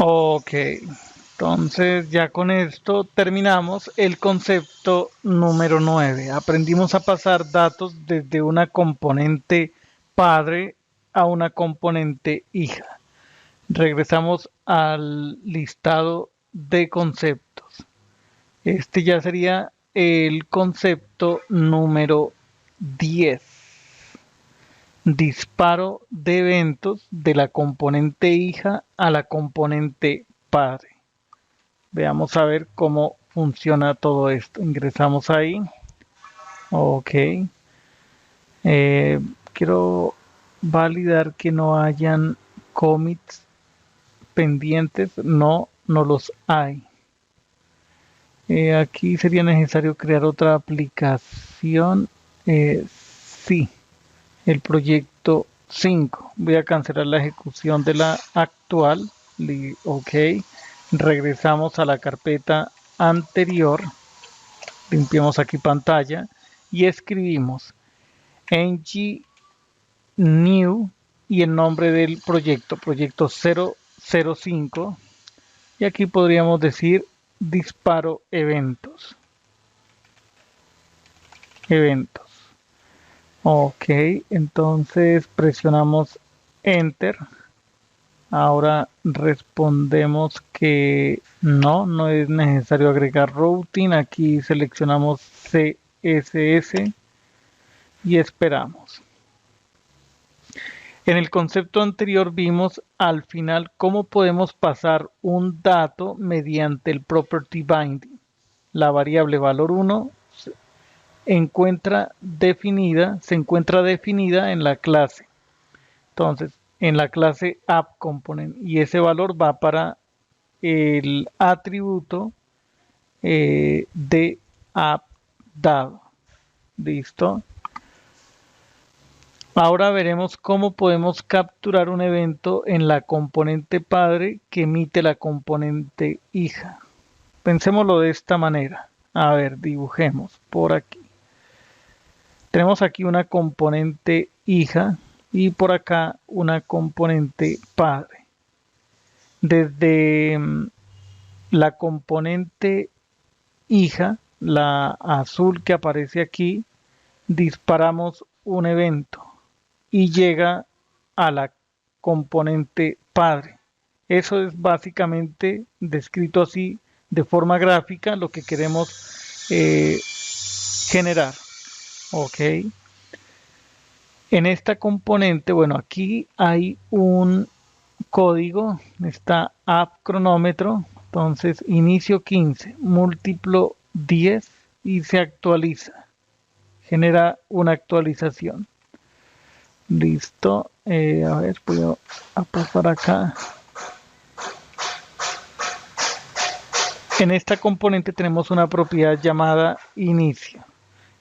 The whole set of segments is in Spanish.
Ok, entonces ya con esto terminamos el concepto número 9. Aprendimos a pasar datos desde una componente padre a una componente hija. Regresamos al listado de conceptos. Este ya sería el concepto número 10. Disparo de eventos de la componente hija a la componente padre. Veamos a ver cómo funciona todo esto. Ingresamos ahí. Ok. Quiero validar que no hayan commits pendientes. No, no los hay. Aquí sería necesario crear otra aplicación. Sí, el proyecto 5. Voy a cancelar la ejecución de la actual. Ok. Regresamos a la carpeta anterior. Limpiamos aquí pantalla y escribimos ng new y el nombre del proyecto, proyecto 005. Y aquí podríamos decir disparo eventos. Eventos. Ok, entonces presionamos Enter. Ahora respondemos que no es necesario agregar routing. Aquí seleccionamos CSS y esperamos. En el concepto anterior vimos al final cómo podemos pasar un dato mediante el property binding. La variable valor 1 se encuentra definida en la clase. Entonces, en la clase app_component y ese valor va para el atributo de app dado. ¿Listo? Ahora veremos cómo podemos capturar un evento en la componente padre que emite la componente hija. Pensémoslo de esta manera. A ver, dibujemos por aquí. Tenemos aquí una componente hija y por acá una componente padre. Desde la componente hija, la azul que aparece aquí, disparamos un evento y llega a la componente padre. Eso es básicamente descrito así de forma gráfica lo que queremos generar. Ok. En esta componente, bueno, aquí hay un código, está app cronómetro, entonces inicio 15, múltiplo 10 y se actualiza, genera una actualización. Listo, a ver, voy a pasar acá. En esta componente tenemos una propiedad llamada inicio,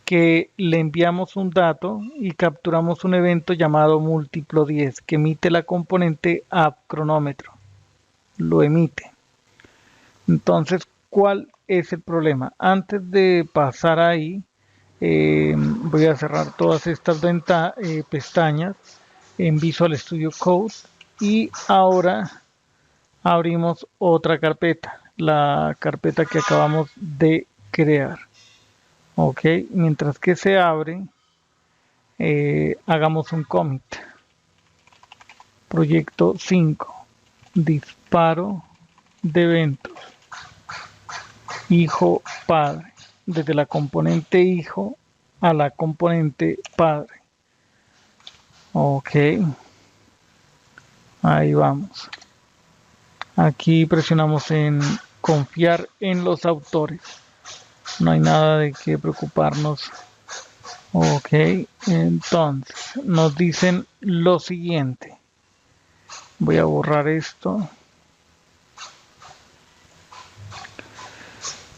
que le enviamos un dato y capturamos un evento llamado múltiplo 10 que emite la componente app cronómetro. Lo emite. Entonces, ¿cuál es el problema? Antes de pasar ahí, voy a cerrar todas estas pestañas en Visual Studio Code y ahora abrimos otra carpeta, la carpeta que acabamos de crear. Ok, mientras que se abre, hagamos un commit. Proyecto 5, disparo de eventos, hijo padre, desde la componente hijo a la componente padre. Ok, ahí vamos. Aquí presionamos en confiar en los autores. No hay nada de qué preocuparnos. Ok, entonces nos dicen lo siguiente. Voy a borrar esto.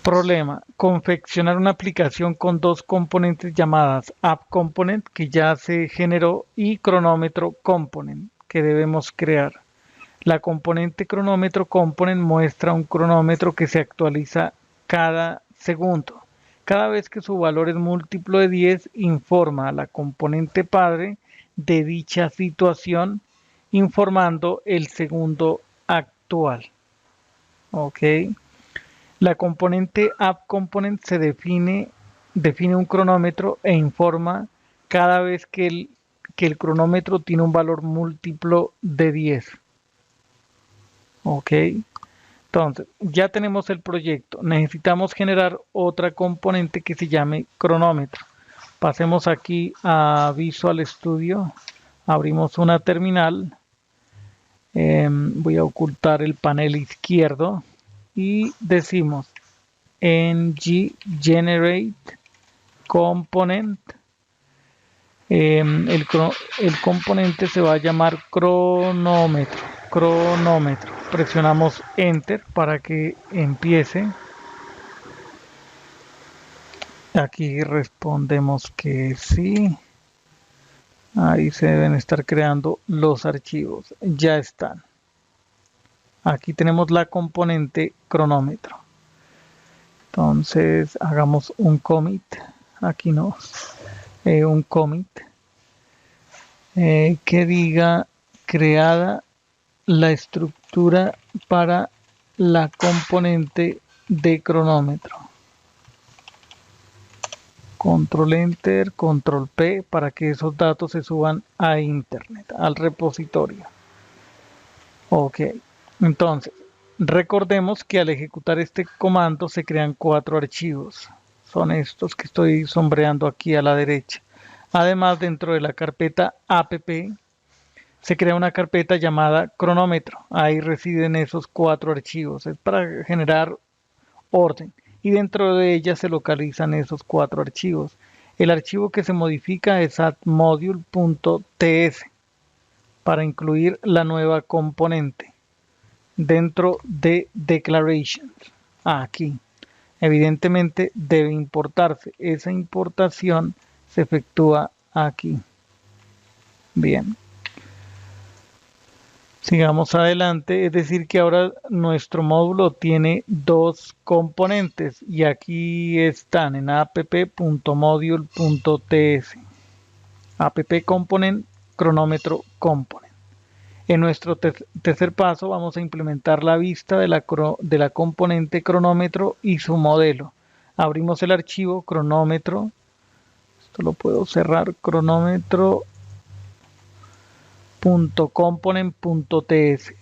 Problema: confeccionar una aplicación con dos componentes llamadas App Component, que ya se generó, y Cronómetro Component, que debemos crear. La componente Cronómetro Component muestra un cronómetro que se actualiza cada segundo. Cada vez que su valor es múltiplo de 10, informa a la componente padre de dicha situación, informando el segundo actual. Ok. La componente app component define un cronómetro e informa cada vez que el cronómetro tiene un valor múltiplo de 10. Ok. Entonces, ya tenemos el proyecto. Necesitamos generar otra componente que se llame cronómetro. Pasemos aquí a Visual Studio. Abrimos una terminal. Voy a ocultar el panel izquierdo y decimos ng generate component. El componente se va a llamar cronómetro. Presionamos enter para que empiece. Aquí respondemos que sí. Ahí se deben estar creando los archivos. Ya están. Aquí tenemos la componente cronómetro. Entonces hagamos un commit. Aquí no. Un commit que diga creada la estructura para la componente de cronómetro. Control Enter, Control P para que esos datos se suban a Internet, al repositorio. Ok, entonces recordemos que al ejecutar este comando se crean 4 archivos. Son estos que estoy sombreando aquí a la derecha. Además, dentro de la carpeta app se crea una carpeta llamada cronómetro. Ahí residen esos 4 archivos. Es para generar orden. Y dentro de ella se localizan esos 4 archivos. El archivo que se modifica es addModule.ts para incluir la nueva componente dentro de Declarations. Aquí. Evidentemente debe importarse. Esa importación se efectúa aquí. Bien. Sigamos adelante, es decir que ahora nuestro módulo tiene 2 componentes y aquí están en app.module.ts. App component, cronómetro component. En nuestro tercer paso vamos a implementar la vista de la componente cronómetro y su modelo. Abrimos el archivo cronómetro. Esto lo puedo cerrar, cronómetro.component.ts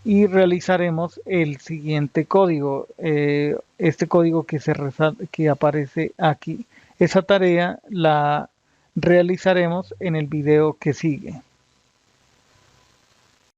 y realizaremos el siguiente código, este código que aparece aquí. Esa tarea la realizaremos en el video que sigue.